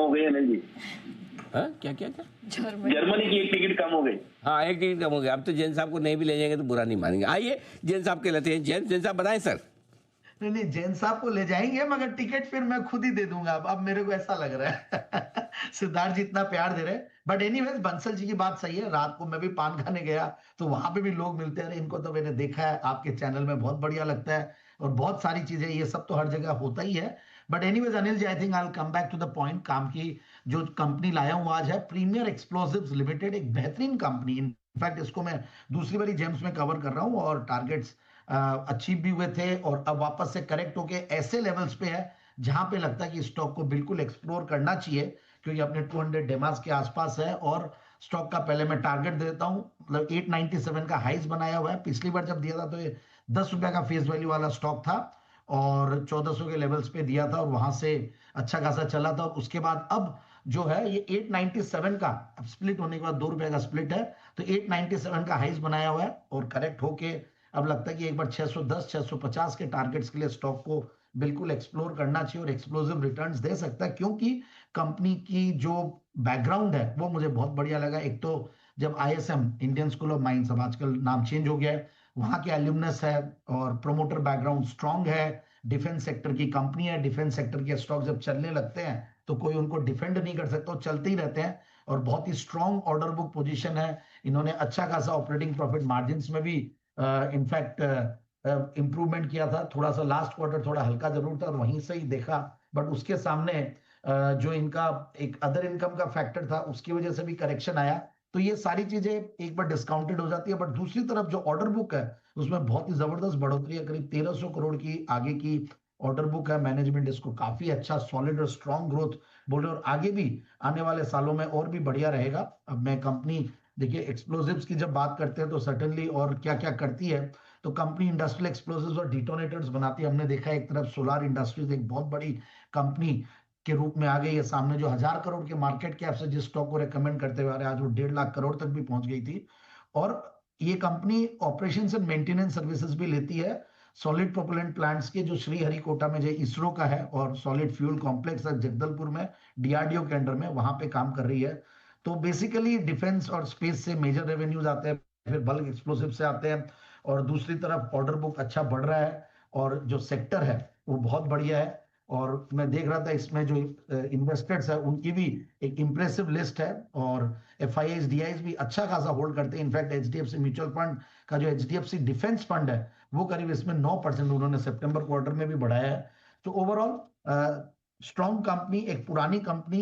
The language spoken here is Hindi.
हो गई अनिल जी। हाँ क्या क्या क्या जर्मनी की एक टिकट कम हो गई। हाँ एक टिकट कम हो गया। अब तो जैन साहब को नहीं भी ले जाएंगे तो बुरा नहीं मानेंगे। आइए जैन साहब के लेते हैं। जैन साहब बताएं सर। नहीं नहीं, जैन साहब को ले जाएंगे मगर टिकट फिर मैं खुद ही दे दूंगा। अब मेरे को ऐसा लग रहा है सिद्धार्थ जी इतना प्यार दे रहे हैं। बट एनीवेज बंसल जी की बात सही है। रात को मैं भी पान खाने गया तो वहां पे भी लोग मिलते हैं। इनको तो मैंने देखा है आपके चैनल में, बहुत बढ़िया लगता है। और बहुत सारी चीजें, ये सब तो हर जगह होता ही है। But anyways Anil ji, I think I will come back to the point. काम की जो कंपनी लाया हूं आज है प्रीमियर एक्सप्लोसिव्स लिमिटेड, एक बेहतरीन कंपनी। इनफैक्ट इसको मैं दूसरी बारी जेम्स में कवर कर रहा हूं और टारगेट्स अचीव भी हुए थे और अब वापस से करेक्ट होके ऐसे लेवल्स पे है जहां पे लगता है कि स्टॉक को बिल्कुल एक्सप्लोर करना चाहिए, क्योंकि अपने 200 डेमास के आसपास है। और स्टॉक का पहले मैं टारगेट देता हूं, मतलब 897 का हाइस बनाया हुआ है। पिछली बार जब दिया था तो ये 10 रुपए का फेस वैल्यू वाला स्टॉक था और 1400 के लेवल्स पे दिया था और वहां से अच्छा खासा चला था। और उसके बाद अब जो है ये 897 का, अब स्प्लिट होने के बाद 2 रुपए का स्प्लिट है, तो 897 का हाइस बनाया हुआ है और करेक्ट होके अब लगता है कि एक बार 610 650 के टारगेट्स के लिए स्टॉक को बिल्कुल एक्सप्लोर करना चाहिए और एक्सप्लोसिव रिटर्न्स दे सकता है, क्योंकि कंपनी की जो बैकग्राउंड है वो मुझे बहुत बढ़िया लगा। एक तो जब ISM, Indian school of mines, अब आजकल नाम चेंज हो गया है, वहां के एल्यूमनस है और प्रोमोटर बैकग्राउंड स्ट्रांग है। डिफेंस सेक्टर की कंपनी है। डिफेंस सेक्टर के स्टॉक जब चलने लगते हैं तो कोई उनको डिफेंड नहीं कर सकता, वो चलते ही रहते हैं। और बहुत ही स्ट्रांग ऑर्डर बुक पोजीशन है। इन्होंने अच्छा खासा ऑपरेटिंग प्रॉफिट मार्जिन में भी इनफैक्ट इंप्रूवमेंट किया था। थोड़ा सा लास्ट क्वार्टर थोड़ा हल्का जरूर था और वहीं से ही देखा, बट उसके सामने जो इनका एक अदर इनकम का फैक्टर था उसकी वजह से भी करेक्शन आया। तो ये सारी चीजें एक बार डिस्काउंटेड हो जाती है। बट दूसरी तरफ जो ऑर्डर बुक है उसमें बहुत ही जबरदस्त बढ़ोतरी है। करीब 1300 करोड़ की आगे की ऑर्डर बुक है। मैनेजमेंट इसको काफी अच्छा सॉलिड और स्ट्रॉन्ग ग्रोथ बोल रहे और आगे भी आने वाले सालों में और भी बढ़िया रहेगा। अब मैं कंपनी, देखिए एक्सप्लोसिव्स की जब बात करते हैं तो सर्टेनली और क्या क्या करती है, तो कंपनी इंडस्ट्रियल एक्सप्लोसिव्स और डिटोनेटर्स बनाती है। हमने देखा एक तरफ सोलार इंडस्ट्रीज एक बहुत बड़ी कंपनी के रूप में आ गई है सामने, जो 1000 करोड़ के मार्केट कैप से जिस स्टॉक को रेकमेंड करते हुए आ रहे हैं आज वो 1.5 लाख करोड़ तक भी पहुंच गई थी। और ये company operation and maintenance services भी लेती है। सॉलिड प्रोपेलेंट प्लांट्स के जो श्रीहरिकोटा में जो इसरो का है और सॉलिड फ्यूल कॉम्प्लेक्स है जगदलपुर में डीआरडीओ के अंडर में, वहां पे काम कर रही है। तो बेसिकली डिफेंस और स्पेस से मेजर रेवेन्यूज आते हैं, फिर बल्क एक्सप्लोसिव से आते हैं और दूसरी तरफ ऑर्डर बुक अच्छा बढ़ रहा है और जो सेक्टर है वो बहुत बढ़िया है। और मैं देख रहा था इसमें जो इन्वेस्टर्स है उनकी भी एक इंप्रेसिव लिस्ट है और एफआईआईज डीआईज भी अच्छा खासा होल्ड करते हैं। इनफैक्ट एचडीएफसी म्यूचुअल फंड का जो एचडीएफसी डिफेंस फंड है वो करीब इसमें 9% उन्होंने सितंबर क्वार्टर में भी बढ़ाया है। तो ओवरऑल स्ट्रॉन्ग कंपनी, एक पुरानी कंपनी